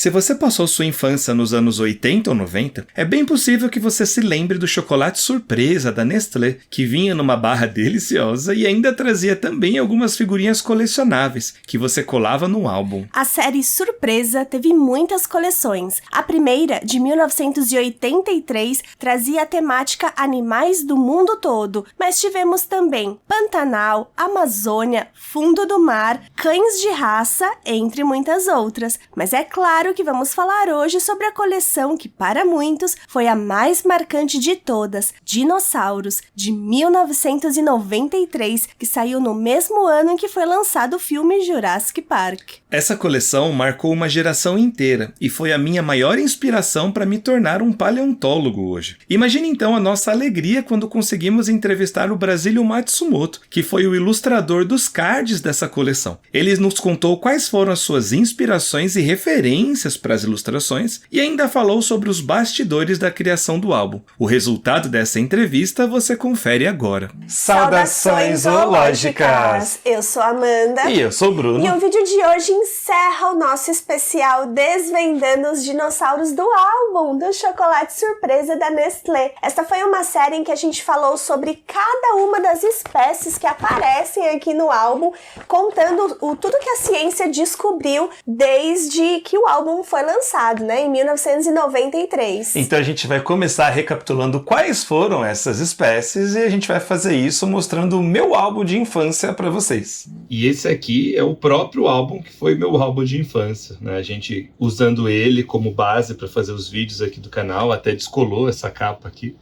Se você passou sua infância nos anos 80 ou 90, é bem possível que você se lembre do chocolate surpresa da Nestlé, que vinha numa barra deliciosa e ainda trazia também algumas figurinhas colecionáveis, que você colava no álbum. A série Surpresa teve muitas coleções. A primeira, de 1983, trazia a temática Animais do Mundo Todo, mas tivemos também Pantanal, Amazônia, Fundo do Mar, Cães de Raça, entre muitas outras. Mas é claro que vamos falar hoje sobre a coleção que, para muitos, foi a mais marcante de todas, Dinossauros, de 1993, que saiu no mesmo ano em que foi lançado o filme Jurassic Park. Essa coleção marcou uma geração inteira e foi a minha maior inspiração para me tornar um paleontólogo hoje. Imagine então a nossa alegria quando conseguimos entrevistar o Brasílio Matsumoto, que foi o ilustrador dos cards dessa coleção. Ele nos contou quais foram as suas inspirações e referências para as ilustrações e ainda falou sobre os bastidores da criação do álbum. O resultado dessa entrevista você confere agora. Saudações zoológicas! Eu sou a Amanda. E eu sou o Bruno. E o vídeo de hoje encerra o nosso especial desvendando os dinossauros do álbum do chocolate surpresa da Nestlé. Esta foi uma série em que a gente falou sobre cada uma das espécies que aparecem aqui no álbum, contando tudo que a ciência descobriu desde que o álbum foi lançado, né, em 1993. Então a gente vai começar recapitulando quais foram essas espécies e a gente vai fazer isso mostrando o meu álbum de infância para vocês. E esse aqui é o próprio álbum que foi meu álbum de infância, né? A gente usando ele como base para fazer os vídeos aqui do canal, até descolou essa capa aqui.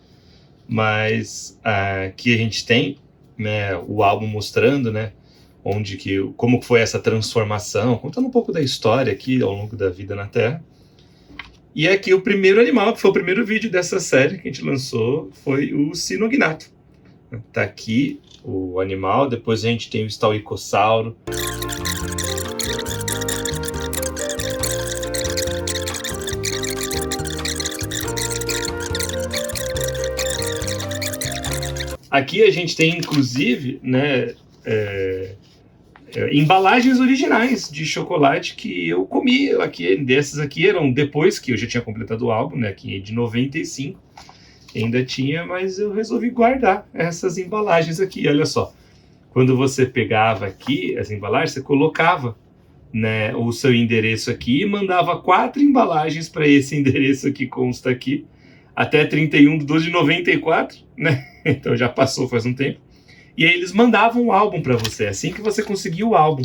Mas aqui a gente tem, né, o álbum mostrando, né, como foi essa transformação, contando um pouco da história aqui ao longo da vida na Terra. E aqui o primeiro animal, que foi o primeiro vídeo dessa série que a gente lançou, foi o Sinognato. Tá aqui o animal, depois a gente tem o Stauricossauro. Aqui a gente tem, inclusive, né, embalagens originais de chocolate que eu comi. Dessas aqui eram depois que eu já tinha completado o álbum, né, que de 95. Ainda tinha, mas eu resolvi guardar essas embalagens aqui. Olha só, quando você pegava aqui as embalagens, você colocava, né, o seu endereço aqui e mandava 4 embalagens para esse endereço que consta aqui, até 31/12/94, né? Então já passou faz um tempo. E aí eles mandavam o álbum para você, assim que você conseguia o álbum.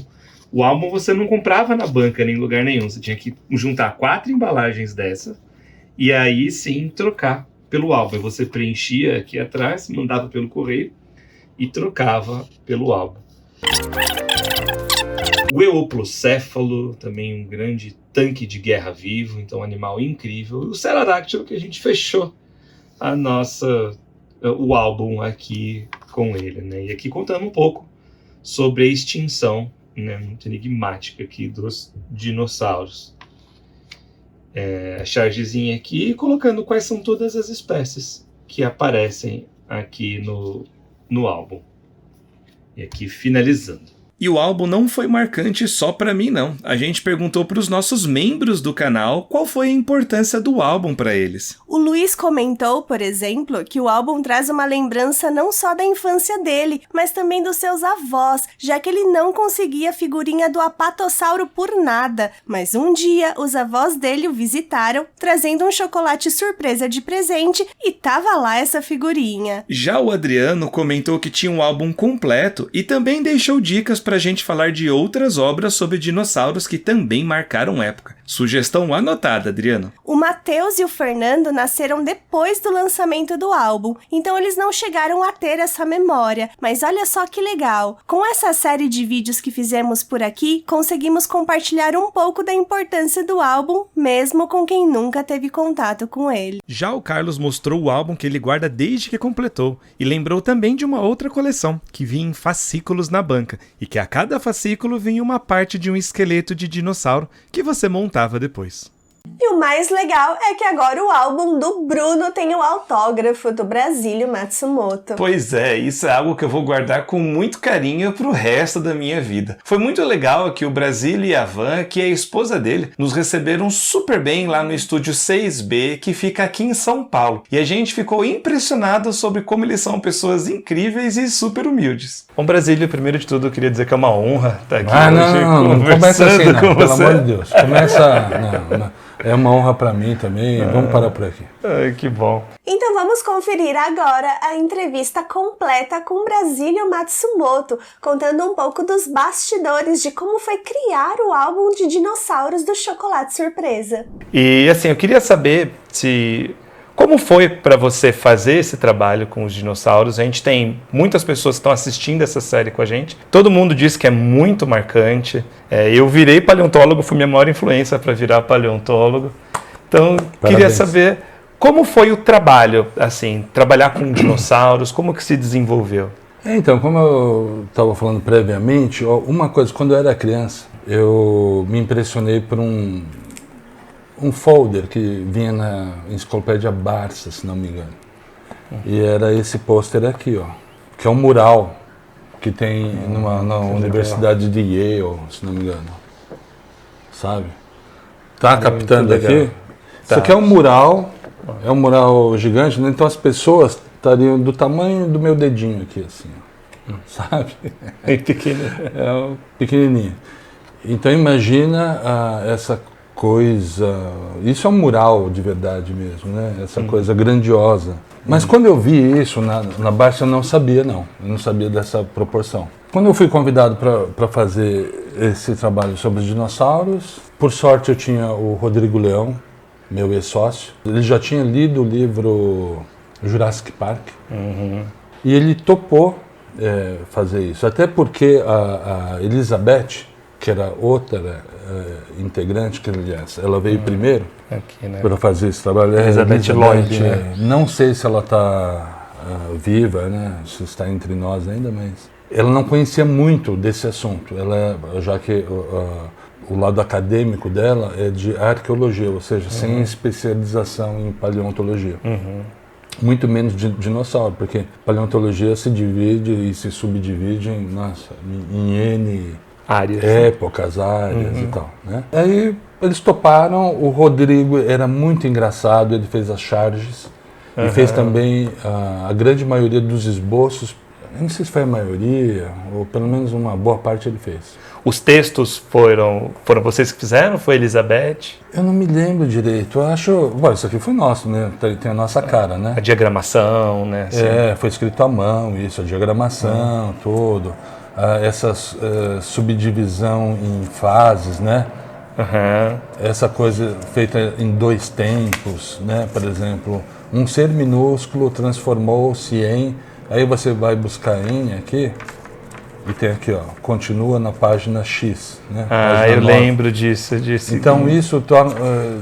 O álbum você não comprava na banca nem em lugar nenhum, você tinha que juntar 4 embalagens dessa e aí sim trocar pelo álbum. Você preenchia aqui atrás, mandava pelo correio e trocava pelo álbum. O Eoplocéfalo, também um grande tanque de guerra vivo, então um animal incrível. E o Pterodáctilo, que a gente fechou o álbum aqui com ele, né? E aqui contando um pouco sobre a extinção, né, muito enigmática aqui dos dinossauros. A chargezinha aqui, colocando quais são todas as espécies que aparecem aqui no álbum. E aqui finalizando. E o álbum não foi marcante só pra mim, não. A gente perguntou pros nossos membros do canal qual foi a importância do álbum pra eles. O Luiz comentou, por exemplo, que o álbum traz uma lembrança não só da infância dele, mas também dos seus avós, já que ele não conseguia a figurinha do Apatossauro por nada. Mas um dia, os avós dele o visitaram, trazendo um chocolate surpresa de presente, e tava lá essa figurinha. Já o Adriano comentou que tinha um álbum completo e também deixou dicas pra gente falar de outras obras sobre dinossauros que também marcaram época. Sugestão anotada, Adriano. O Matheus e o Fernando nasceram depois do lançamento do álbum, então eles não chegaram a ter essa memória. Mas olha só que legal! Com essa série de vídeos que fizemos por aqui, conseguimos compartilhar um pouco da importância do álbum, mesmo com quem nunca teve contato com ele. Já o Carlos mostrou o álbum que ele guarda desde que completou, e lembrou também de uma outra coleção, que vinha em fascículos na banca, e que a cada fascículo vinha uma parte de um esqueleto de dinossauro que você montava depois. E o mais legal é que agora o álbum do Bruno tem o autógrafo do Brasílio Matsumoto. Pois é, isso é algo que eu vou guardar com muito carinho pro resto da minha vida. Foi muito legal que o Brasílio e a Van, que é a esposa dele, nos receberam super bem lá no estúdio 6B, que fica aqui em São Paulo. E a gente ficou impressionado sobre como eles são pessoas incríveis e super humildes. Bom, Brasílio, primeiro de tudo, eu queria dizer que é uma honra estar aqui hoje não começa assim, não, com pelo você. amor de Deus. Começa... Não. É uma honra para mim também. Vamos parar por aqui. Ai, que bom. Então vamos conferir agora a entrevista completa com Brasílio Matsumoto, contando um pouco dos bastidores de como foi criar o álbum de dinossauros do Chocolate Surpresa. E assim, eu queria saber como foi para você fazer esse trabalho com os dinossauros. A gente tem muitas pessoas que estão assistindo essa série com a gente. Todo mundo diz que é muito marcante. Eu virei paleontólogo, fui minha maior influência para virar paleontólogo. Então, queria saber como foi o trabalho, assim, trabalhar com dinossauros, como que se desenvolveu? Então, como eu estava falando previamente, uma coisa, quando eu era criança, eu me impressionei por um folder que vinha na enciclopédia Barça, se não me engano. E era esse pôster aqui, que é um mural que tem na Universidade de Yale, se não me engano. Sabe? Tá captando aqui? Isso aqui é um mural gigante, né? Então as pessoas estariam do tamanho do meu dedinho aqui, assim, sabe? É pequeno. É pequenininho. Então imagina essa coisa, isso é um mural de verdade mesmo, né? Essa coisa grandiosa. Mas quando eu vi isso na Barça, eu não sabia dessa proporção. Quando eu fui convidado para fazer esse trabalho sobre os dinossauros, por sorte eu tinha o Rodrigo Leão, meu ex-sócio. Ele já tinha lido o livro Jurassic Park e ele topou fazer isso. Até porque a Elizabeth, que era outra integrante, que aliás, ela veio primeiro para fazer esse trabalho. Elizabeth Lloyd, né? Não sei se ela está viva, né? Se está entre nós ainda, mas ela não conhecia muito desse assunto. Já que o lado acadêmico dela é de arqueologia, ou seja, sem especialização em paleontologia. Muito menos de dinossauro, porque paleontologia se divide e se subdivide em N áreas, épocas, áreas e tal, né? Aí eles toparam, o Rodrigo era muito engraçado, ele fez as charges e fez também a grande maioria dos esboços. Eu não sei se foi a maioria, ou pelo menos uma boa parte ele fez. Os textos foram vocês que fizeram? Foi Elizabeth? Eu não me lembro direito, eu acho... Bom, isso aqui foi nosso, né? Tem a nossa cara, né? A diagramação, né? Assim. Foi escrito à mão, isso, a diagramação, tudo. Essa subdivisão em fases, né? Essa coisa feita em 2 tempos, né? Por exemplo, um ser minúsculo transformou-se em... Aí você vai buscar em aqui e tem aqui, continua na página X, né? Eu lembro disso. Então isso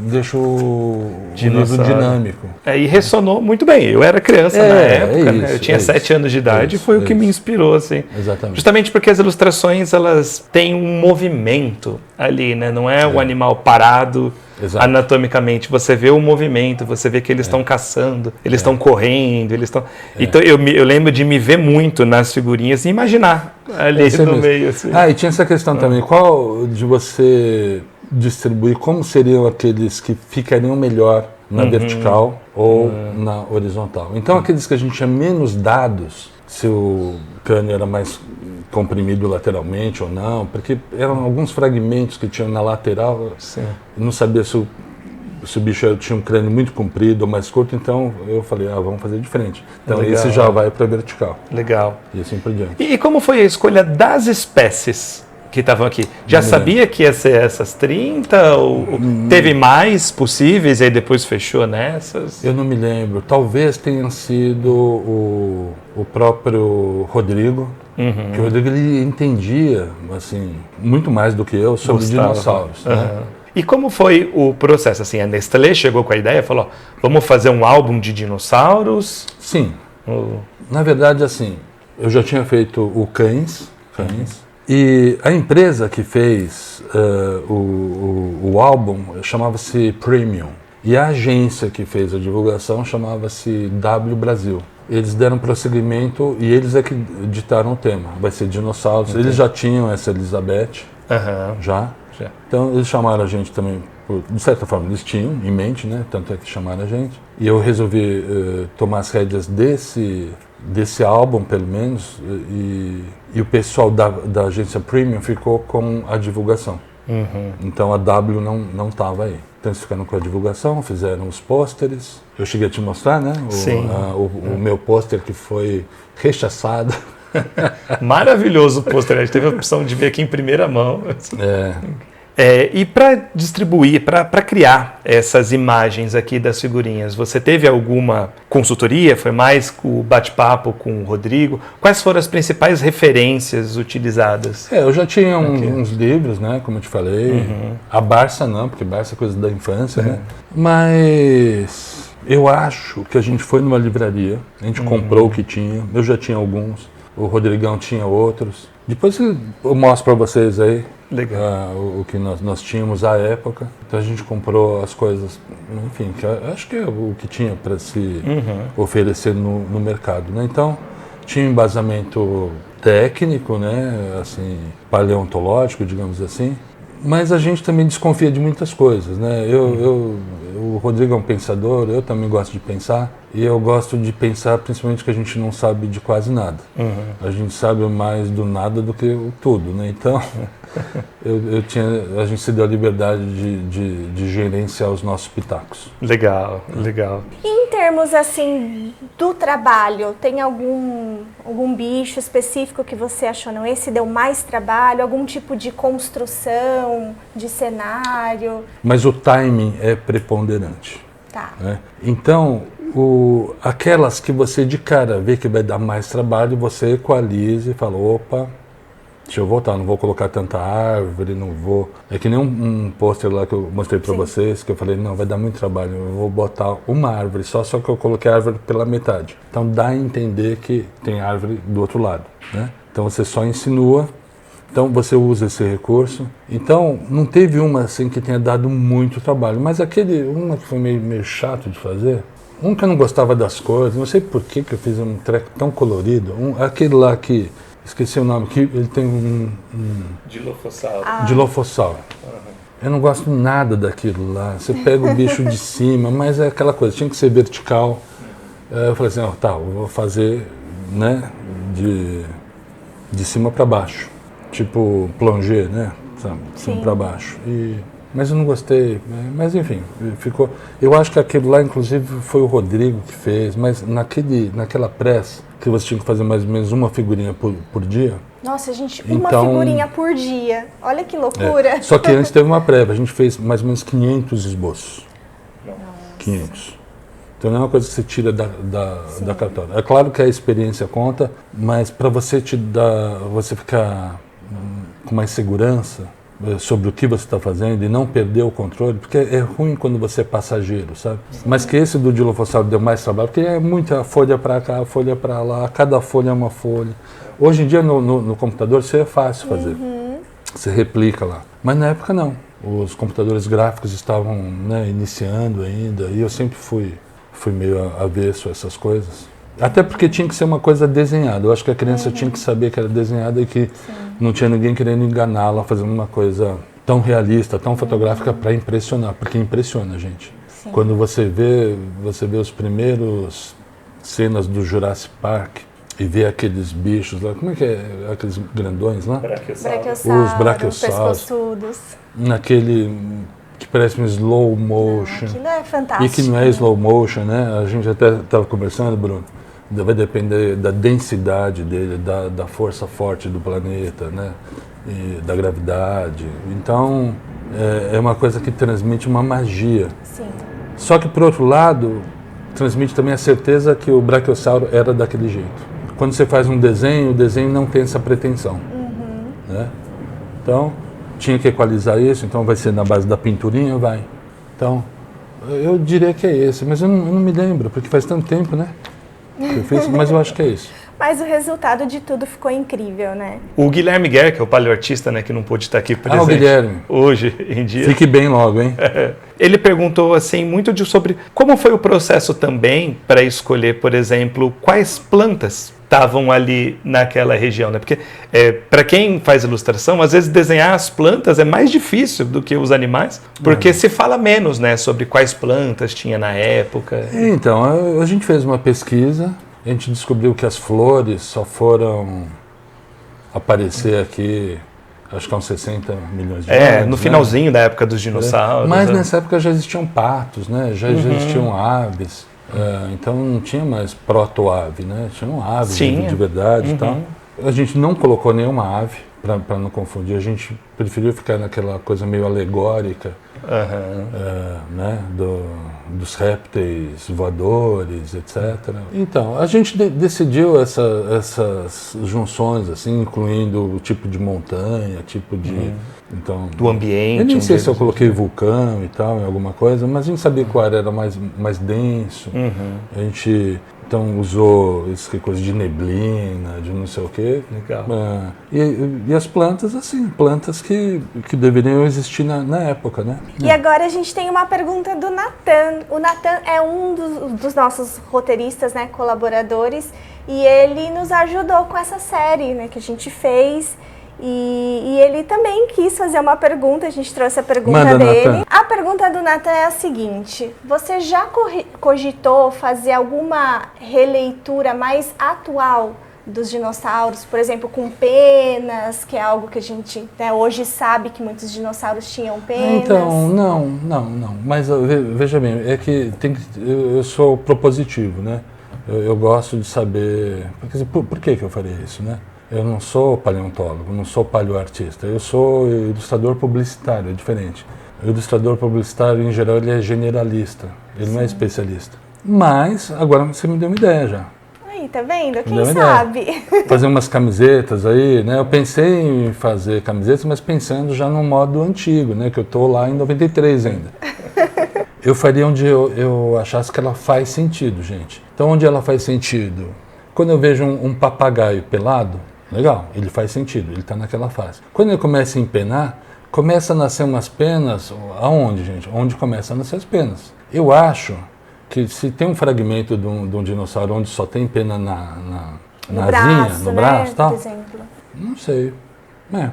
deixa o livro dinâmico. E ressonou muito bem. Eu era criança na época, né? Eu tinha 7 anos de idade e foi o que me inspirou, assim. Exatamente. Justamente porque as ilustrações, elas têm um movimento ali, né? Não é o animal parado. Exato. Anatomicamente, você vê o movimento, você vê que eles estão caçando, eles estão correndo, eles estão... Então eu lembro de me ver muito nas figurinhas e imaginar ali no meio. Assim. E tinha essa questão também, qual de você distribuir, como seriam aqueles que ficariam melhor na vertical ou na horizontal. Então aqueles que a gente tinha menos dados, se o crânio era mais comprimido lateralmente ou não, porque eram alguns fragmentos que tinham na lateral, não sabia se o bicho tinha um crânio muito comprido ou mais curto, então eu falei, vamos fazer diferente. Então esse já vai para vertical. Legal. E assim por diante. E como foi a escolha das espécies que estavam aqui? Já sabia que ia ser essas 30? Ou teve mais possíveis e aí depois fechou nessas? Eu não me lembro. Talvez tenha sido o próprio Rodrigo, que o Rodrigo ele entendia assim, muito mais do que eu sobre dinossauros. Né? E como foi o processo? Assim, a Nestlé chegou com a ideia e falou, vamos fazer um álbum de dinossauros? Sim. Na verdade, assim, eu já tinha feito o Cães, E a empresa que fez o álbum chamava-se Premium. E a agência que fez a divulgação chamava-se W Brasil. Eles deram prosseguimento e eles é que ditaram o tema. Vai ser dinossauros. Entendi. Eles já tinham essa Elizabeth, já. Então eles chamaram a gente também, de certa forma eles tinham em mente, né? Tanto é que chamaram a gente. E eu resolvi tomar as rédeas desse álbum, pelo menos, e o pessoal da agência Premium ficou com a divulgação. Então a W não estava aí. Então eles ficaram com a divulgação, fizeram os pôsteres. Eu cheguei a te mostrar, né? O meu pôster que foi rechaçado. Maravilhoso o pôster, a gente teve a opção de ver aqui em primeira mão. E para distribuir, para criar essas imagens aqui das figurinhas, você teve alguma consultoria? Foi mais o bate-papo com o Rodrigo? Quais foram as principais referências utilizadas? Eu já tinha uns livros, né, como eu te falei. A Barça não, porque Barça é coisa da infância, né? Mas eu acho que a gente foi numa livraria, a gente comprou o que tinha, eu já tinha alguns, o Rodrigão tinha outros. Depois eu mostro para vocês aí. Legal. O que nós tínhamos à época. Então a gente comprou as coisas, enfim, que acho que é o que tinha para se oferecer no mercado, né? Então tinha um embasamento técnico, né, assim, paleontológico, digamos assim, mas a gente também desconfia de muitas coisas, né? O Rodrigo é um pensador, eu também gosto de pensar, e eu gosto de pensar principalmente que a gente não sabe de quase nada. A gente sabe mais do nada do que o tudo, né? Então a gente se deu a liberdade de gerenciar os nossos pitacos. Legal, legal. E em termos assim do trabalho, tem algum bicho específico que você achou, não, esse deu mais trabalho, algum tipo de construção, de cenário? Mas o timing é preponderante. Tá. Né? Então, aquelas que você de cara vê que vai dar mais trabalho, você equaliza e fala, opa, deixa eu voltar, não vou colocar tanta árvore, não vou... É que nem um pôster lá que eu mostrei para vocês, que eu falei, não, vai dar muito trabalho, eu vou botar uma árvore só que eu coloquei a árvore pela metade. Então dá a entender que tem árvore do outro lado, né? Então você só insinua, então você usa esse recurso. Então não teve uma assim que tenha dado muito trabalho, mas uma que foi meio chato de fazer, que eu não gostava das cores, não sei por que eu fiz um treco tão colorido, aquele lá que... Esqueci o nome, que ele tem Dilofossauro. Dilofossauro. Eu não gosto nada daquilo lá. Você pega o bicho de cima, mas é aquela coisa, tinha que ser vertical. Eu falei assim, eu vou fazer, né, de cima para baixo. Tipo plongé, né? Sabe? De cima para baixo. Mas eu não gostei. Mas enfim, ficou... Eu acho que aquilo lá, inclusive, foi o Rodrigo que fez, mas naquela pressa, que você tinha que fazer mais ou menos uma figurinha por dia. Nossa, gente, uma figurinha por dia. Olha que loucura. Só que antes teve uma prévia, a gente fez mais ou menos 500 esboços. Nossa. 500. Então não é uma coisa que você tira da cartória. É claro que a experiência conta, mas para você ficar com mais segurança sobre o que você está fazendo e não perder o controle, porque é ruim quando você é passageiro, sabe? Mas que esse do Dilofossauro deu mais trabalho, porque é muita folha para cá, folha para lá, cada folha é uma folha. Hoje em dia no computador isso é fácil fazer, você replica lá. Mas na época não, os computadores gráficos estavam, né, iniciando ainda, e eu sempre fui meio avesso a essas coisas. Até porque tinha que ser uma coisa desenhada. Eu acho que a criança tinha que saber que era desenhada e que não tinha ninguém querendo enganá-la, fazendo uma coisa tão realista, tão fotográfica para impressionar, porque impressiona a gente. Sim. Quando você vê os primeiros cenas do Jurassic Park e vê aqueles bichos lá, como é que é? Aqueles grandões lá? Brachiossauros, Os brachiosauros. pescoçudos. Naquele que parece um slow motion. Aquilo é fantástico. E que não é slow motion, né? A gente até estava conversando, Bruno. Vai depender da densidade dele, da força forte do planeta, né? E da gravidade. Então, é uma coisa que transmite uma magia. Sim. Só que, por outro lado, transmite também a certeza que o brachiosauro era daquele jeito. Quando você faz um desenho, o desenho não tem essa pretensão. Né? Então, tinha que equalizar isso, então vai ser na base da pinturinha, vai. Então, eu diria que é esse, mas eu não me lembro, porque faz tanto tempo, né? Mas eu acho que é isso. Mas o resultado de tudo ficou incrível, né? O Guilherme Guerra, que é o paleoartista, né, que não pôde estar aqui presente o Guilherme. hoje em dia. Fique bem logo, hein? Ele perguntou assim muito sobre como foi o processo também para escolher, por exemplo, quais plantas estavam ali naquela região, né? Porque para quem faz ilustração, às vezes desenhar as plantas é mais difícil do que os animais, porque se fala menos, né, sobre quais plantas tinha na época. Então, a gente fez uma pesquisa, a gente descobriu que as flores só foram aparecer aqui, acho que há uns 60 milhões de anos. No finalzinho da época dos dinossauros. Mas nessa época já existiam patos, né? Já existiam aves. Então não tinha mais proto-ave, né? Tinham aves de verdade e tal. A gente não colocou nenhuma ave, para não confundir. A gente preferiu ficar naquela coisa meio alegórica, né? Dos répteis voadores, etc. Então, a gente decidiu essas junções, assim, incluindo o tipo de montanha, tipo de... Então, do ambiente. Eu nem sei se eu coloquei vulcão e tal, em alguma coisa, mas a gente sabia que o ar era mais denso. A gente, então, usou coisa de neblina, de não sei o quê. Legal. E as plantas, assim, plantas que deveriam existir na época, né? E agora a gente tem uma pergunta do Natan. O Natan é um dos nossos roteiristas, né, colaboradores, e ele nos ajudou com essa série, né, que a gente fez. E ele também quis fazer uma pergunta, a gente trouxe a pergunta dele. Nathan. A pergunta do Natan é a seguinte: você já cogitou fazer alguma releitura mais atual dos dinossauros, por exemplo, com penas, que é algo que a gente, né, hoje sabe que muitos dinossauros tinham penas? Então, não. Mas veja bem, é que eu sou propositivo, né? Eu gosto de saber... Por que eu faria isso, né? Eu não sou paleontólogo, não sou paleoartista, eu sou ilustrador publicitário, é diferente. O ilustrador publicitário, em geral, ele é generalista, ele não é especialista. Mas, agora você me deu uma ideia já. Aí, tá vendo? Quem sabe? Fazer umas camisetas aí, né? Eu pensei em fazer camisetas, mas pensando já no modo antigo, né? Que eu tô lá em 93 ainda. Eu faria onde eu achasse que ela faz sentido, gente. Então, onde ela faz sentido? Quando eu vejo um papagaio pelado, legal, ele faz sentido, ele está naquela fase. Quando ele começa a empenar, começa a nascer umas penas, aonde, gente? Onde começa a nascer as penas. Eu acho que se tem um fragmento de um dinossauro onde só tem pena no braço, tal, por exemplo. Não sei.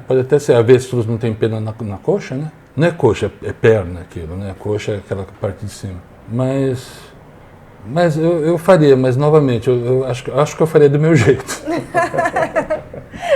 Pode até ser, avestruz não tem pena na coxa, né? Não é coxa, é perna aquilo, né? A coxa é aquela parte de cima. Mas eu faria, mas novamente, eu acho que eu faria do meu jeito.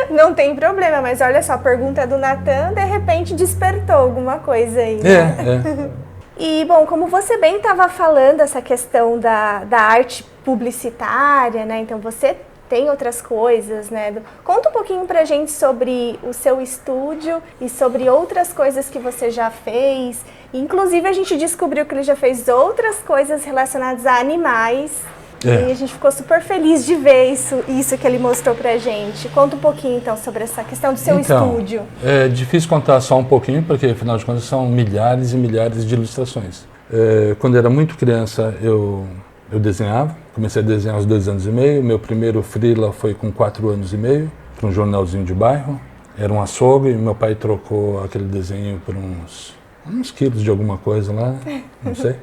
Não tem problema, mas olha só, a pergunta do Natan, de repente despertou alguma coisa aí, né? E, bom, como você bem estava falando, essa questão da arte publicitária, né? Então, você tem outras coisas, né? Conta um pouquinho pra gente sobre o seu estúdio e sobre outras coisas que você já fez. Inclusive, a gente descobriu que ele já fez outras coisas relacionadas a animais. E a gente ficou super feliz de ver isso que ele mostrou pra gente. Conta um pouquinho, então, sobre essa questão do seu estúdio. É difícil contar só um pouquinho, porque, afinal de contas, são milhares e milhares de ilustrações. Quando eu era muito criança, eu desenhava. Comecei a desenhar aos 2 anos e meio. Meu primeiro freela foi com 4 anos e meio, para um jornalzinho de bairro. Era um açougue e meu pai trocou aquele desenho por uns quilos de alguma coisa lá, não sei.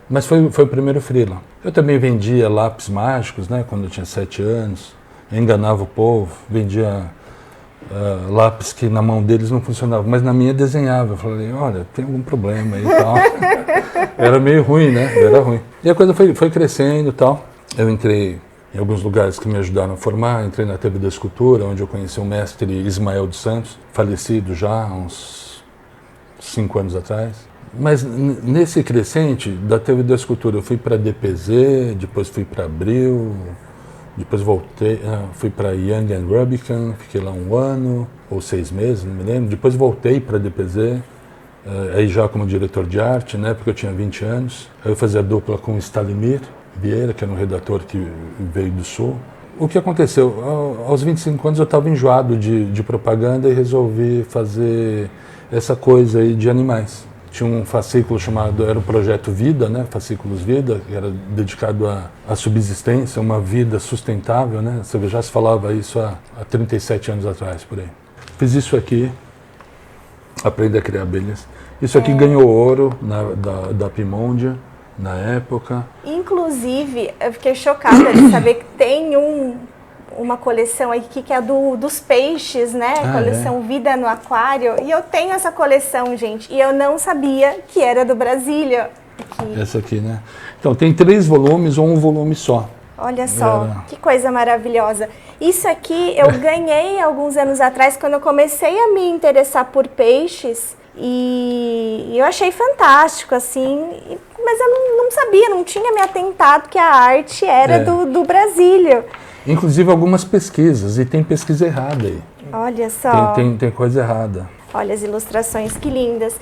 Mas foi o primeiro freela. Eu também vendia lápis mágicos, né, quando eu tinha 7 anos. Eu enganava o povo, vendia lápis que na mão deles não funcionavam, mas na minha desenhava. Eu falei, olha, tem algum problema aí e tal. Era meio ruim, né? Era ruim. E a coisa foi crescendo e tal. Eu entrei em alguns lugares que me ajudaram a formar. Entrei na TV da Escultura, onde eu conheci o mestre Ismael dos Santos, falecido já há uns 5 anos atrás. Mas nesse crescente da TV da Escultura, eu fui para DPZ, depois fui para Abril, depois voltei, fui para Young and Rubicon, fiquei lá 1 ano ou 6 meses, não me lembro. Depois voltei para DPZ, aí já como diretor de arte, né, porque eu tinha 20 anos. Aí eu fazia dupla com o Stalimir Vieira, que era um redator que veio do Sul. O que aconteceu? Aos 25 anos eu estava enjoado de propaganda e resolvi fazer essa coisa aí de animais. tinha um fascículo chamado, era o Projeto Vida, né? Fascículos Vida, que era dedicado à subsistência, uma vida sustentável, né? Você já se falava isso há 37 anos atrás, por aí. Fiz isso aqui, aprendi a criar abelhas. Isso aqui ganhou ouro da Pimôndia, na época. Inclusive, eu fiquei chocada de saber que tem uma coleção aqui que é dos peixes, né? Coleção Vida no Aquário. E eu tenho essa coleção, gente. E eu não sabia que era do Brasília. Essa aqui, né? Então, tem 3 volumes ou um volume só. Olha só, que coisa maravilhosa. Isso aqui eu ganhei alguns anos atrás, quando eu comecei a me interessar por peixes. E eu achei fantástico, assim, mas eu não sabia, não tinha me atentado que a arte era do Brasília. Inclusive algumas pesquisas, e tem pesquisa errada aí. Olha só. Tem coisa errada. Olha as ilustrações, que lindas.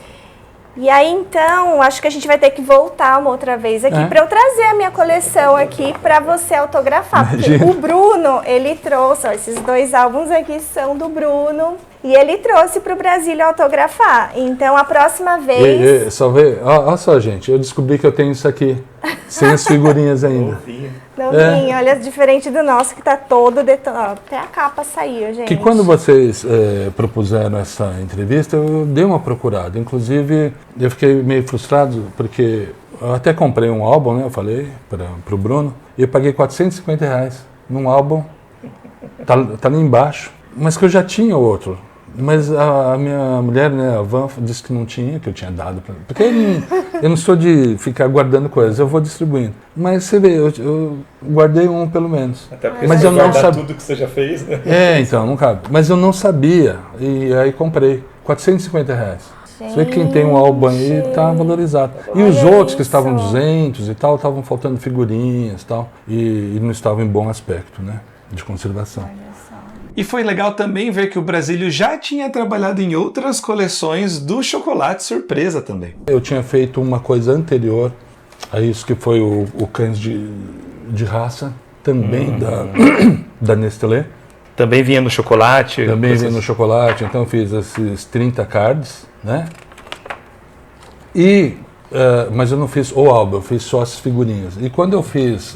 E aí, então, acho que a gente vai ter que voltar uma outra vez aqui para eu trazer a minha coleção aqui para você autografar. Porque o Bruno, ele trouxe, ó, esses 2 álbuns aqui são do Bruno, e ele trouxe para o Brasília autografar. Então, a próxima vez... Só ver, olha só, gente, eu descobri que eu tenho isso aqui, sem as figurinhas ainda. Novinho, olha, diferente do nosso, que tá todo detonado. Até a capa saiu, gente. Que quando vocês propuseram essa entrevista, eu dei uma procurada. Inclusive, eu fiquei meio frustrado, porque eu até comprei um álbum, né? Eu falei para o Bruno, e eu paguei R$450 num álbum, tá ali embaixo, mas que eu já tinha outro. Mas a minha mulher, né, a Van, disse que não tinha, que eu tinha dado para ela. Porque eu não sou de ficar guardando coisas, eu vou distribuindo. Mas você vê, eu guardei um pelo menos. Até porque mas você eu não sabia tudo que você já fez, né? Então, não cabe. Mas eu não sabia, e aí comprei. R$450. Você vê que quem tem um álbum aí está valorizado. E os outros que estavam 200 e tal, estavam faltando figurinhas e tal, e não estavam em bom aspecto, né, de conservação. E foi legal também ver que o Brasílio já tinha trabalhado em outras coleções do chocolate surpresa também. Eu tinha feito uma coisa anterior a isso, que foi o Cães de Raça, também da Nestlé. Também vinha no chocolate? Também vinha no chocolate, então eu fiz esses 30 cards, né? Mas eu não fiz o álbum, eu fiz só as figurinhas. E quando eu fiz...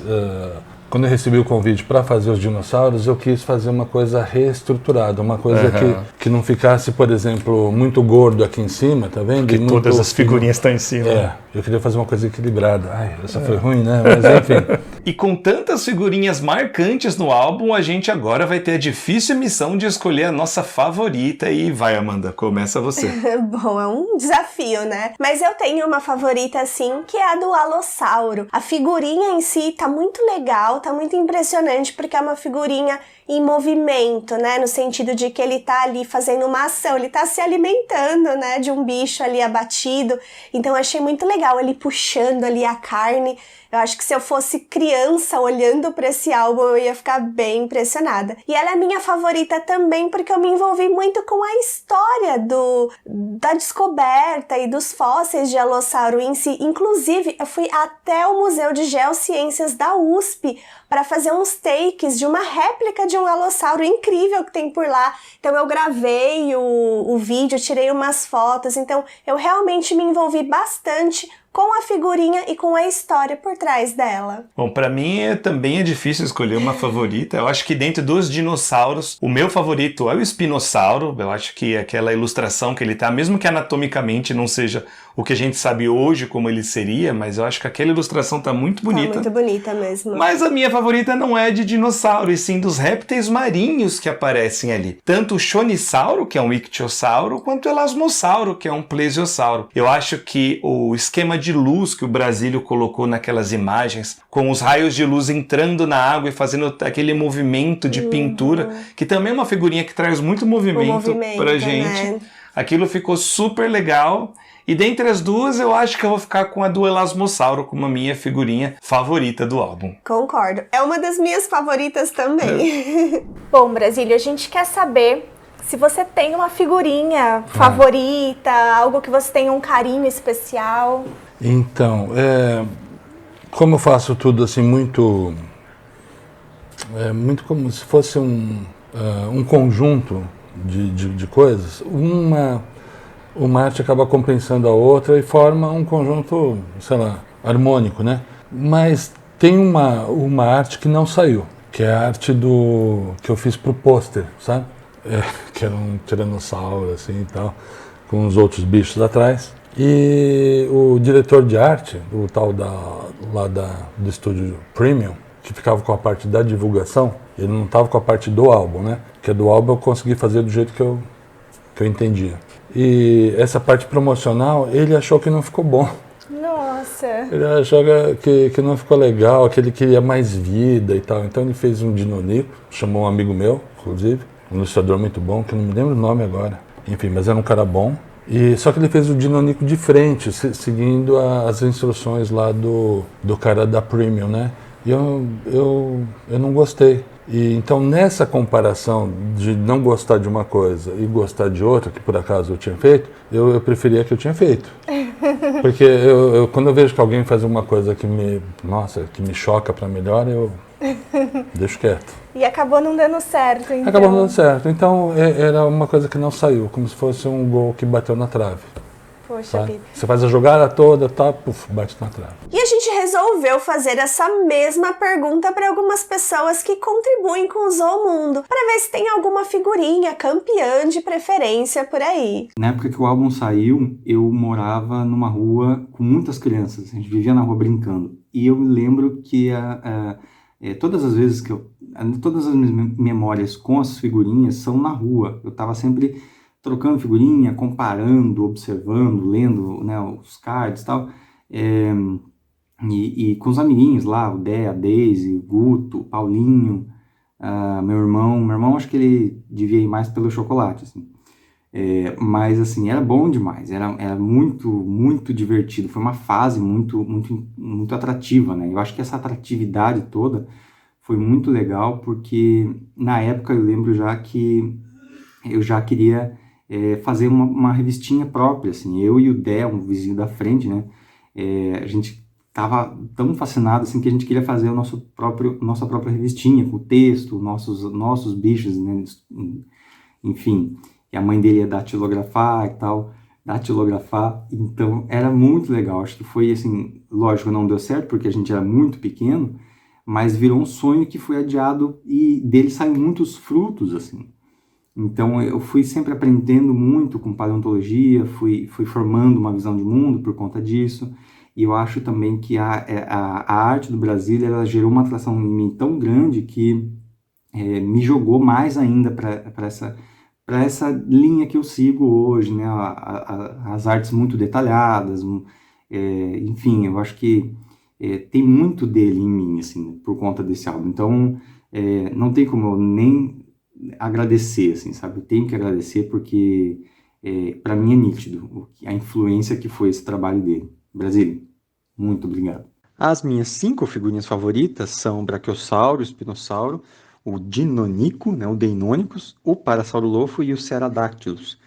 Quando eu recebi o convite para fazer os dinossauros, eu quis fazer uma coisa reestruturada, uma coisa que não ficasse, por exemplo, muito gordo aqui em cima, tá vendo? Que todas as figurinhas estão em cima. Eu queria fazer uma coisa equilibrada. Ai, essa foi ruim, né? Mas enfim. E com tantas figurinhas marcantes no álbum, a gente agora vai ter a difícil missão de escolher a nossa favorita. E vai, Amanda, começa você. Bom, é um desafio, né? Mas eu tenho uma favorita, assim, que é a do Alossauro. A figurinha em si tá muito legal, tá muito impressionante, porque é uma figurinha em movimento, né? No sentido de que ele tá ali fazendo uma ação, ele tá se alimentando, né? De um bicho ali abatido. Então eu achei muito legal ele puxando ali a carne. Eu acho que se eu fosse criança olhando para esse álbum, eu ia ficar bem impressionada. E ela é minha favorita também porque eu me envolvi muito com a história da descoberta e dos fósseis de Alossauro em si. Inclusive, eu fui até o Museu de Geociências da USP para fazer uns takes de uma réplica de um Alossauro incrível que tem por lá. Então eu gravei o vídeo, tirei umas fotos, então eu realmente me envolvi bastante com a figurinha e com a história por trás dela. Bom, pra mim também é difícil escolher uma favorita. Eu acho que dentro dos dinossauros, o meu favorito é o espinossauro. Eu acho que aquela ilustração que ele tá, mesmo que anatomicamente não seja o que a gente sabe hoje como ele seria, mas eu acho que aquela ilustração tá muito bonita. Tá muito bonita mesmo. Mas a minha favorita não é de dinossauro, e sim dos répteis marinhos que aparecem ali. Tanto o chonissauro, que é um ictiosauro, quanto o elasmossauro, que é um plesiosauro. Eu acho que o esquema de luz que o Brasílio colocou naquelas imagens, com os raios de luz entrando na água e fazendo aquele movimento de pintura, que também é uma figurinha que traz muito movimento pra gente. Né? Aquilo ficou super legal. E dentre as duas, eu acho que eu vou ficar com a do elasmossauro como a minha figurinha favorita do álbum. Concordo. É uma das minhas favoritas também. Bom, Brasílio, a gente quer saber se você tem uma figurinha favorita, algo que você tem um carinho especial. Então, como eu faço tudo assim muito como se fosse um conjunto de coisas, uma arte acaba compensando a outra e forma um conjunto, sei lá, harmônico, né? Mas tem uma arte que não saiu, que é a arte que eu fiz pro pôster, sabe? Que era um tiranossauro assim e tal, com os outros bichos atrás. E o diretor de arte, o tal do estúdio Premium, que ficava com a parte da divulgação, ele não estava com a parte do álbum, né? Porque do álbum eu consegui fazer do jeito que eu entendia. E essa parte promocional, ele achou que não ficou bom. Nossa! Ele achou que não ficou legal, que ele queria mais vida e tal. Então ele fez um dinonico, chamou um amigo meu, inclusive, um ilustrador muito bom, que eu não me lembro o nome agora. Enfim, mas era um cara bom. Só que ele fez o dinonico de frente, seguindo as instruções lá do cara da Premium, né? E eu não gostei. E então nessa comparação de não gostar de uma coisa e gostar de outra, que por acaso eu tinha feito, eu preferia que eu tinha feito. Porque quando eu vejo que alguém faz uma coisa que me choca para melhor, eu deixo quieto. E acabou não dando certo, então. Acabou não dando certo. Então era uma coisa que não saiu, como se fosse um gol que bateu na trave. Poxa vida. Você faz a jogada toda, tá, puf, bate na trave. E a gente resolveu fazer essa mesma pergunta para algumas pessoas que contribuem com o Zoomundo, para ver se tem alguma figurinha campeã de preferência por aí. Na época que o álbum saiu, eu morava numa rua com muitas crianças, a gente vivia na rua brincando. E eu me lembro que todas as vezes todas as minhas memórias com as figurinhas são na rua. Eu estava sempre trocando figurinha, comparando, observando, lendo, né, os cards e tal, e com os amiguinhos lá, o Dé, a Daisy, o Guto, o Paulinho, meu irmão, acho que ele devia ir mais pelo chocolate, assim. Mas assim, era bom demais, era muito, muito divertido, foi uma fase muito, muito, muito atrativa, né? Eu acho que essa atratividade toda foi muito legal, porque na época eu lembro já que eu já queria fazer uma revistinha própria, assim, eu e o Dé, um vizinho da frente, né, a gente estava tão fascinado, assim, que a gente queria fazer nossa própria revistinha, com texto, nossos bichos, né, enfim, e a mãe dele ia datilografar e tal, então era muito legal, acho que foi, assim, lógico, não deu certo, porque a gente era muito pequeno, mas virou um sonho que foi adiado, e dele saem muitos frutos, assim. Então eu fui sempre aprendendo muito com paleontologia, fui formando uma visão de mundo por conta disso, e eu acho também que a arte do Brasil, ela gerou uma atração em mim tão grande que me jogou mais ainda para essa linha que eu sigo hoje, né? As artes muito detalhadas, enfim, eu acho que tem muito dele em mim, assim, por conta desse álbum. Então não tem como eu nem agradecer, assim, sabe? Eu tenho que agradecer porque para mim é nítido a influência que foi esse trabalho dele. Brasília, muito obrigado. As minhas 5 figurinhas favoritas são o Brachiosauro, o Espinossauro, o Dinonico, né, o Deinonychus, o Parasaurolopho e o Ceradactylus.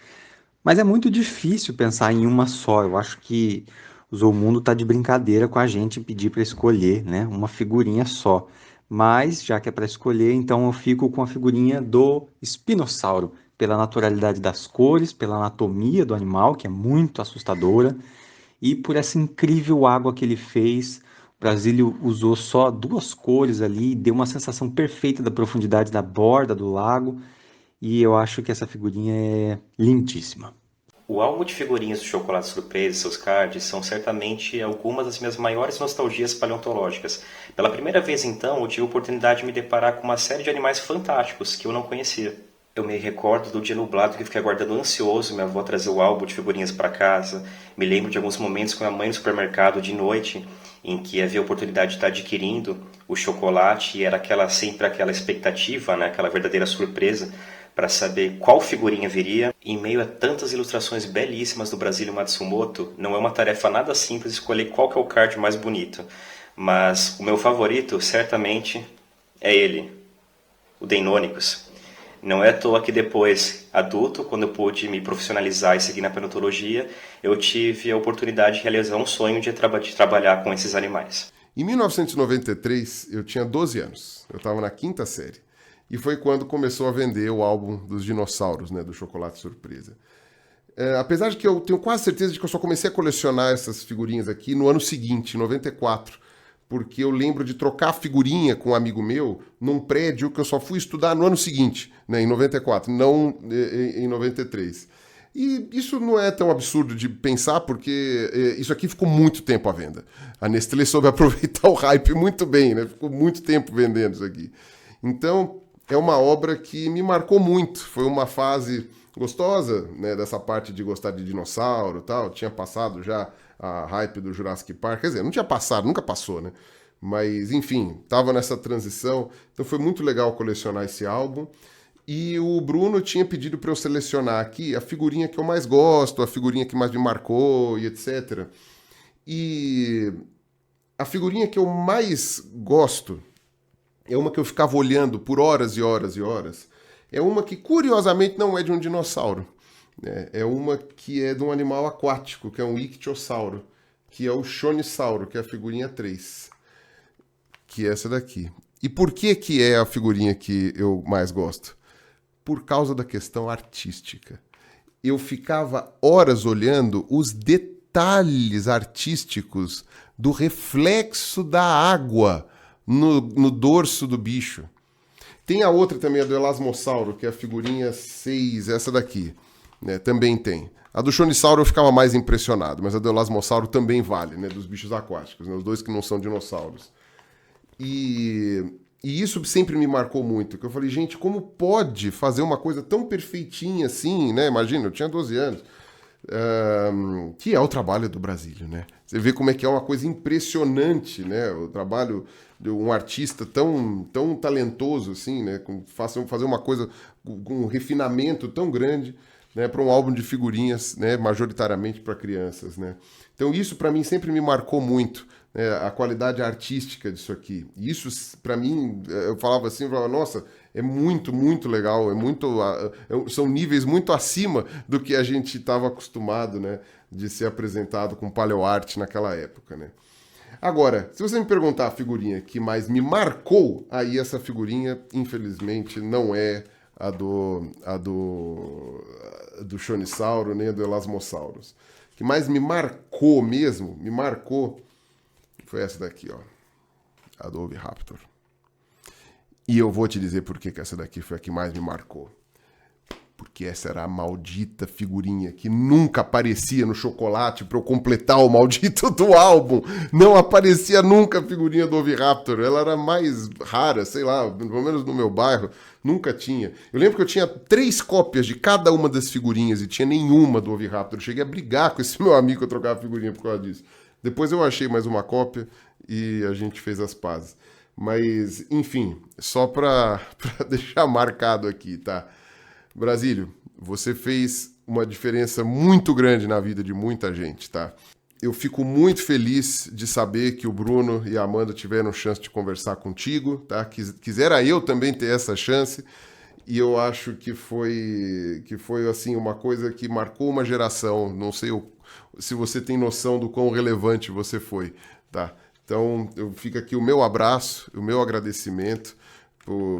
Mas é muito difícil pensar em uma só. Eu acho que o Zoomundo tá de brincadeira com a gente em pedir para escolher, né, uma figurinha só. Mas, já que é para escolher, então eu fico com a figurinha do Espinossauro, pela naturalidade das cores, pela anatomia do animal, que é muito assustadora, e por essa incrível água que ele fez. O Brasílio usou só 2 cores ali, deu uma sensação perfeita da profundidade da borda do lago, e eu acho que essa figurinha é lindíssima. O álbum de figurinhas do Chocolate Surpresa e seus cards são certamente algumas das minhas maiores nostalgias paleontológicas. Pela primeira vez, então, eu tive a oportunidade de me deparar com uma série de animais fantásticos que eu não conhecia. Eu me recordo do dia nublado que eu fiquei aguardando ansioso minha avó trazer o álbum de figurinhas para casa. Me lembro de alguns momentos com a minha mãe no supermercado de noite, em que havia a oportunidade de estar adquirindo o chocolate e era sempre aquela expectativa, né, aquela verdadeira surpresa, para saber qual figurinha viria. Em meio a tantas ilustrações belíssimas do Brasílio Matsumoto, não é uma tarefa nada simples escolher qual que é o card mais bonito. Mas o meu favorito, certamente, é ele, o Deinonychus. Não é à toa que depois, adulto, quando eu pude me profissionalizar e seguir na paleontologia, eu tive a oportunidade de realizar um sonho de trabalhar com esses animais. Em 1993, eu tinha 12 anos. Eu estava na 5ª série. E foi quando começou a vender o álbum dos dinossauros, né, do Chocolate Surpresa. apesar de que eu tenho quase certeza de que eu só comecei a colecionar essas figurinhas aqui no ano seguinte, em 94, porque eu lembro de trocar figurinha com um amigo meu num prédio que eu só fui estudar no ano seguinte, né, em 94, não em 93. E isso não é tão absurdo de pensar, porque isso aqui ficou muito tempo à venda. A Nestlé soube aproveitar o hype muito bem, né? Ficou muito tempo vendendo isso aqui. Então, é uma obra que me marcou muito. Foi uma fase gostosa, né, dessa parte de gostar de dinossauro e tal. Tinha passado já a hype do Jurassic Park. Quer dizer, não tinha passado, nunca passou, né? Mas, enfim, estava nessa transição. Então, foi muito legal colecionar esse álbum. E o Bruno tinha pedido para eu selecionar aqui a figurinha que eu mais gosto, a figurinha que mais me marcou e etc. E a figurinha que eu mais gosto é uma que eu ficava olhando por horas e horas e horas. É uma que, curiosamente, não é de um dinossauro. É uma que é de um animal aquático, que é um ictiosauro, que é o Chonissauro, que é a figurinha 3, que é essa daqui. E por que é a figurinha que eu mais gosto? Por causa da questão artística. Eu ficava horas olhando os detalhes artísticos do reflexo da água no dorso do bicho. Tem a outra também, a do Elasmossauro, que é a figurinha 6, essa daqui, né? Também tem. A do Chonissauro eu ficava mais impressionado, mas a do Elasmossauro também vale, né? Dos bichos aquáticos, né? Os dois que não são dinossauros. E isso sempre me marcou muito, que eu falei, gente, como pode fazer uma coisa tão perfeitinha assim, né? Imagina, eu tinha 12 anos, que é o trabalho do Brasílio, né? Você vê como é que é uma coisa impressionante, né? O trabalho de um artista tão talentoso assim, né? Fazer uma coisa com um refinamento tão grande, né? Para um álbum de figurinhas, né? Majoritariamente para crianças, né? Então isso para mim sempre me marcou muito. A qualidade artística disso aqui. E isso, para mim, eu falava assim, nossa, é muito, muito legal, são níveis muito acima do que a gente estava acostumado, né, de ser apresentado com paleoarte naquela época, né. Agora, se você me perguntar a figurinha que mais me marcou, aí essa figurinha, infelizmente, não é a do Chonissauro, nem a do Elasmosaurus. O que mais me marcou mesmo, foi essa daqui, ó. A do Oviraptor. E eu vou te dizer por que essa daqui foi a que mais me marcou. Porque essa era a maldita figurinha que nunca aparecia no chocolate para eu completar o maldito do álbum. Não aparecia nunca a figurinha do Oviraptor. Ela era mais rara, sei lá, pelo menos no meu bairro, nunca tinha. Eu lembro que eu tinha 3 cópias de cada uma das figurinhas e tinha nenhuma do Oviraptor. Eu cheguei a brigar com esse meu amigo que eu trocava figurinha por causa disso. Depois eu achei mais uma cópia e a gente fez as pazes. Mas, enfim, só para deixar marcado aqui, tá? Brasílio, você fez uma diferença muito grande na vida de muita gente, tá? Eu fico muito feliz de saber que o Bruno e a Amanda tiveram chance de conversar contigo, tá? Quisera eu também ter essa chance e eu acho que foi assim, uma coisa que marcou uma geração. Não sei se você tem noção do quão relevante você foi, tá? Então, fica aqui o meu abraço, o meu agradecimento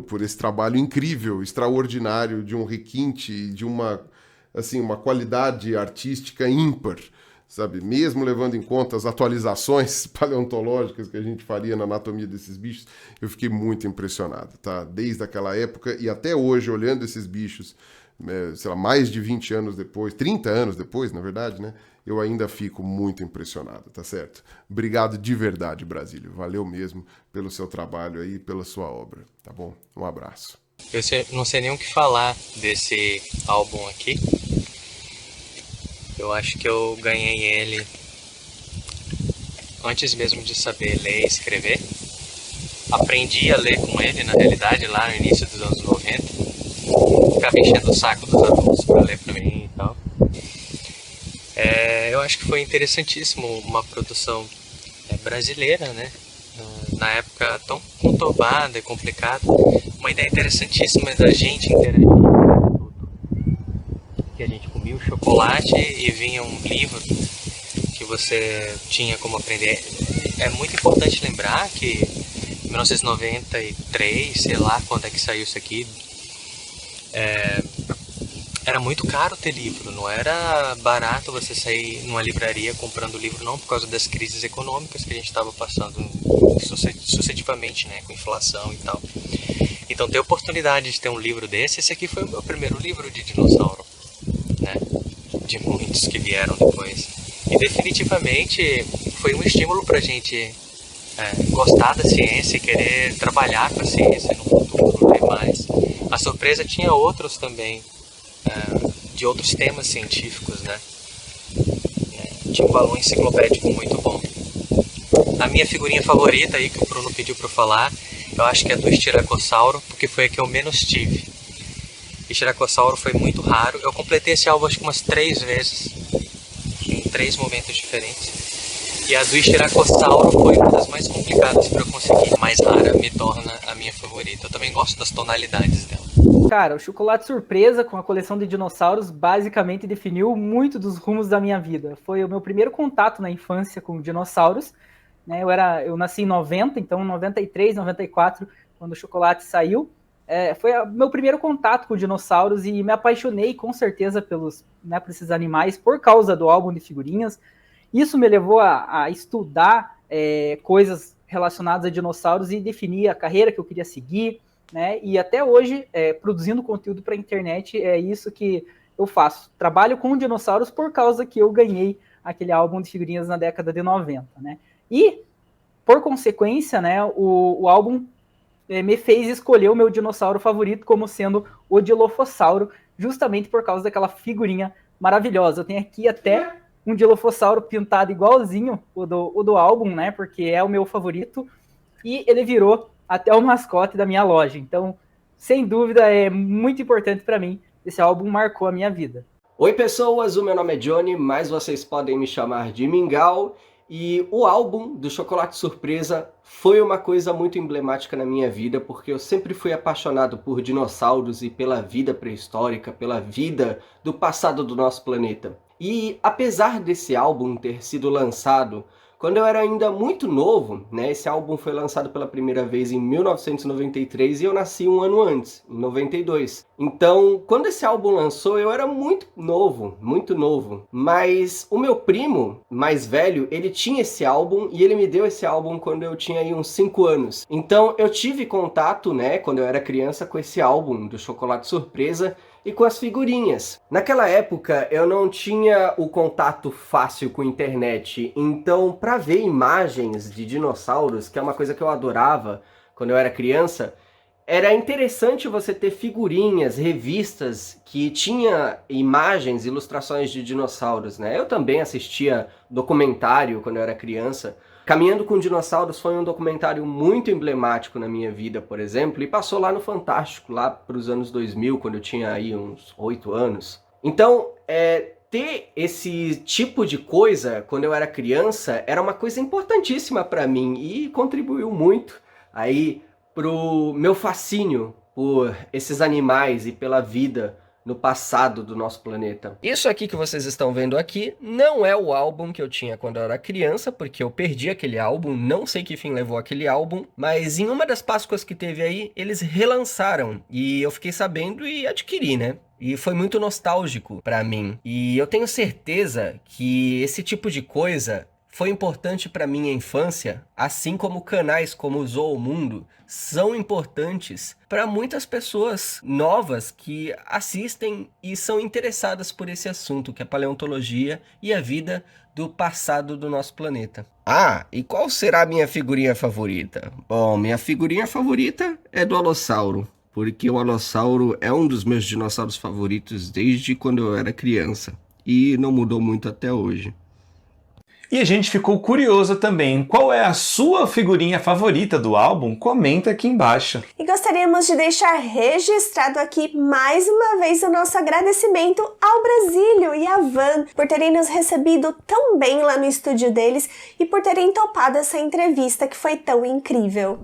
por esse trabalho incrível, extraordinário, de um requinte, de uma qualidade artística ímpar, sabe? Mesmo levando em conta as atualizações paleontológicas que a gente faria na anatomia desses bichos, eu fiquei muito impressionado, tá? Desde aquela época e até hoje, olhando esses bichos, sei lá, mais de 20 anos depois, 30 anos depois, na verdade, né? Eu ainda fico muito impressionado, tá certo? Obrigado de verdade, Brasílio. Valeu mesmo pelo seu trabalho aí, pela sua obra, tá bom? Um abraço. Eu não sei nem o que falar desse álbum aqui. Eu acho que eu ganhei ele antes mesmo de saber ler e escrever. Aprendi a ler com ele, na realidade, lá no início dos anos 90. Ficava enchendo o saco dos adultos para ler para mim e tal. Eu acho que foi interessantíssimo uma produção brasileira, né? Na época tão conturbada e complicada. Uma ideia interessantíssima da gente interagir com tudo. Que a gente comia o chocolate e vinha um livro que você tinha como aprender. É muito importante lembrar que em 1993, sei lá quando é que saiu isso aqui, era muito caro ter livro, não era barato você sair numa livraria comprando livro, não, por causa das crises econômicas que a gente estava passando sucessivamente, né, com inflação e tal. Então ter a oportunidade de ter um livro desse, esse aqui foi o meu primeiro livro de dinossauro, né, de muitos que vieram depois. E definitivamente foi um estímulo pra gente gostar da ciência e querer trabalhar com a ciência no futuro e mais. A surpresa tinha outros também, de outros temas científicos, né? Tinha um valor enciclopédico muito bom. A minha figurinha favorita aí, que o Bruno pediu para eu falar, eu acho que é do Estiracossauro, porque foi a que eu menos tive. Estiracossauro foi muito raro. Eu completei esse álbum acho que umas 3 vezes, em 3 momentos diferentes. E a do Estiracossauro foi uma das mais complicadas para eu conseguir. Mais rara me torna a minha favorita. Eu também gosto das tonalidades dela. Cara, o Chocolate Surpresa com a coleção de dinossauros basicamente definiu muito dos rumos da minha vida. Foi o meu primeiro contato na infância com dinossauros, né? Eu nasci em 90, então em 93, 94, quando o Chocolate saiu. Foi o meu primeiro contato com dinossauros e me apaixonei com certeza por esses animais por causa do álbum de figurinhas. Isso me levou a estudar coisas relacionadas a dinossauros e definir a carreira que eu queria seguir, né? E até hoje, produzindo conteúdo para a internet, é isso que eu faço. Trabalho com dinossauros por causa que eu ganhei aquele álbum de figurinhas na década de 90, né? E, por consequência, né, o álbum me fez escolher o meu dinossauro favorito como sendo o Dilophosauro, justamente por causa daquela figurinha maravilhosa. Eu tenho aqui até um Dilophosauro pintado igualzinho o do álbum, né? Porque é o meu favorito. E ele virou até o mascote da minha loja. Então, sem dúvida, é muito importante para mim. Esse álbum marcou a minha vida. Oi, pessoas. O meu nome é Johnny, mas vocês podem me chamar de Mingau. E o álbum do Chocolate Surpresa foi uma coisa muito emblemática na minha vida, porque eu sempre fui apaixonado por dinossauros e pela vida pré-histórica, pela vida do passado do nosso planeta. E apesar desse álbum ter sido lançado quando eu era ainda muito novo, né? Esse álbum foi lançado pela primeira vez em 1993 e eu nasci um ano antes, em 92. Então, quando esse álbum lançou, eu era muito novo. Mas o meu primo, mais velho, ele tinha esse álbum e ele me deu esse álbum quando eu tinha aí uns 5 anos. Então, eu tive contato, né, quando eu era criança, com esse álbum do Chocolate Surpresa e com as figurinhas. Naquela época eu não tinha o contato fácil com a internet, então para ver imagens de dinossauros, que é uma coisa que eu adorava quando eu era criança, era interessante você ter figurinhas, revistas que tinha imagens, ilustrações de dinossauros, né? Eu também assistia documentário quando eu era criança. Caminhando com Dinossauros foi um documentário muito emblemático na minha vida, por exemplo, e passou lá no Fantástico, lá para os anos 2000, quando eu tinha aí uns 8 anos. Então, ter esse tipo de coisa quando eu era criança era uma coisa importantíssima para mim e contribuiu muito aí pro meu fascínio por esses animais e pela vida no passado do nosso planeta. Isso aqui que vocês estão vendo aqui não é o álbum que eu tinha quando eu era criança, porque eu perdi aquele álbum, não sei que fim levou aquele álbum, mas em uma das Páscoas que teve aí, eles relançaram, e eu fiquei sabendo e adquiri, né? E foi muito nostálgico pra mim. E eu tenho certeza que esse tipo de coisa foi importante para minha infância, assim como canais como o Zoomundo são importantes para muitas pessoas novas que assistem e são interessadas por esse assunto, que é a paleontologia e a vida do passado do nosso planeta. Ah, e qual será a minha figurinha favorita? Bom, minha figurinha favorita é do Alossauro, porque o Alossauro é um dos meus dinossauros favoritos desde quando eu era criança, e não mudou muito até hoje. E a gente ficou curioso também. Qual é a sua figurinha favorita do álbum? Comenta aqui embaixo. E gostaríamos de deixar registrado aqui mais uma vez o nosso agradecimento ao Brasílio e à Van por terem nos recebido tão bem lá no estúdio deles e por terem topado essa entrevista que foi tão incrível.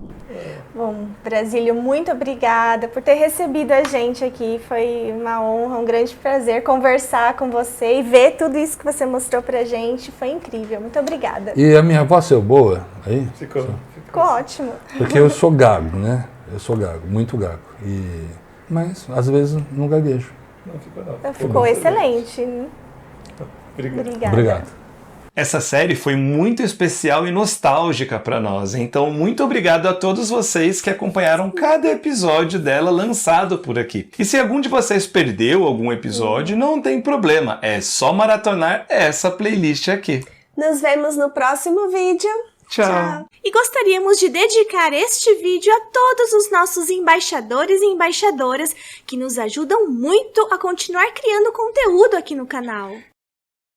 Bom, Brasílio, muito obrigada por ter recebido a gente aqui. Foi uma honra, um grande prazer conversar com você e ver tudo isso que você mostrou pra gente. Foi incrível. Muito obrigada. E a minha voz saiu boa aí? Ficou ótimo. Porque eu sou gago, né? Eu sou gago, muito gago. Mas às vezes não gaguejo. Não ficou não. Ficou excelente. Obrigado. Obrigado. Essa série foi muito especial e nostálgica para nós, então muito obrigado a todos vocês que acompanharam cada episódio dela lançado por aqui. E se algum de vocês perdeu algum episódio, não tem problema, é só maratonar essa playlist aqui. Nos vemos no próximo vídeo. Tchau. E gostaríamos de dedicar este vídeo a todos os nossos embaixadores e embaixadoras que nos ajudam muito a continuar criando conteúdo aqui no canal.